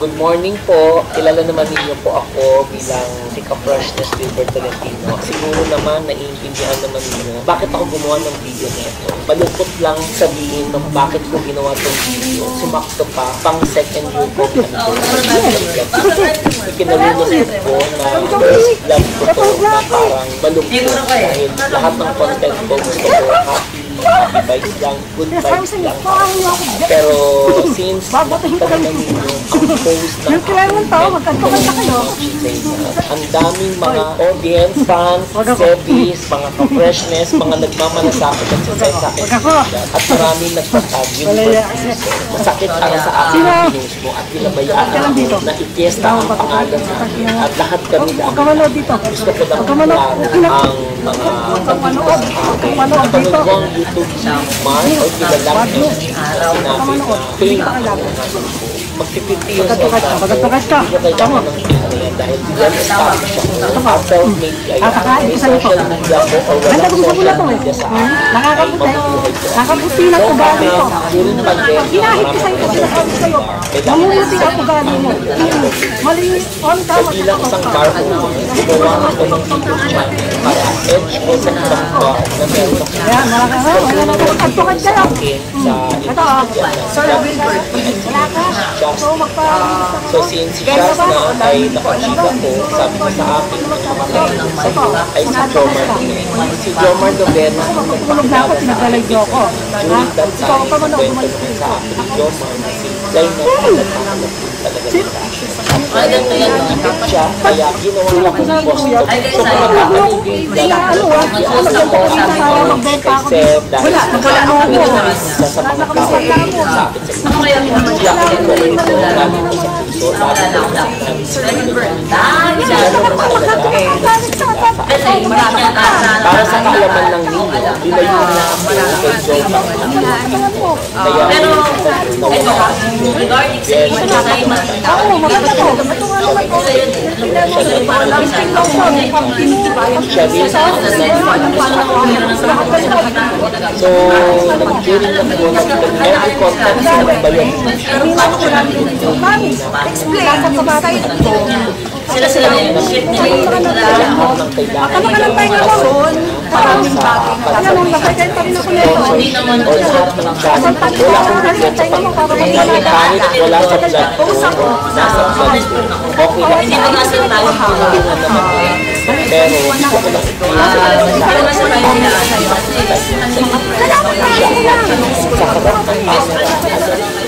Good morning po. Kilala naman ninyo po ako bilang Tika Freshness River Tolentino. Siguro naman naiintindihan naman ninyo bakit ako gumawa ng video nito. Malungkot lang sabihin ng bakit ko ginawa itong video. Sumakto pa pang second year ko ikinalulungkot ko na first vlog ko to na parang malungkot dahil lahat ng content ko gusto ko happy vibes lang, good vibes lang. Pero since nakita naman ninyo ang post na ang daming mga audience, fans, series, mga ka-freshness, mga nagmamalasakit at sasaya sa akin at maraming nagpatag yung masakit para sa akin ang pinost mo at pinabayaan na i-fiesta ang pangalan namin at lahat kami dahil gusto ko lang klaro ang mga nandito sa akin. Napanood ko ang YouTube man o kilalang sinabi na fame ako mag-50 years old na ako, hindi ko kailangan ng fame na yan dahil well-established ako. Self-made kayo. May social media ko o walang social media sa akin ay mabubuhay ko. So kami, during pandemic, maraming kailangan so bilang isang car owner, gumawa ako ng YouTube channel para edge ko sa ibang tao na meron ako sa akin sa so since Shaz na ay nakachika ko, sabi ko sa akin ang makakailan sa ay si Jomar Dovena. Si Jomar Dovena ang nagpakilala sa akin. During that time, kwento naman sa akin ni Jomar na si Zay na nagpapalap talaga nila. At nag-iipit siya, kaya ginawa ko ng post ko. So makakaligid lang kay Seb dahil isa sa mga tao sa akin sa ito. Hindi ako nagpapalito lagi ko sa puso, lagi ko sa para sa kaalaman ng ninyo, nilayo na ako kay Jomar. Kaya regarding sa so, nag-during na po, every content sa bayan sila yung ship nila yung lahat ng kailangan maraming bagay na hindi naman o lahat ng gamit. Wala akong regret sa pagkakamit kahit wala sa vlog ko o nasa vlog ko. Okay lang. hindi ko nasa tayo Hindi nga naman ko. Pero gusto ko lang sa harap ng camera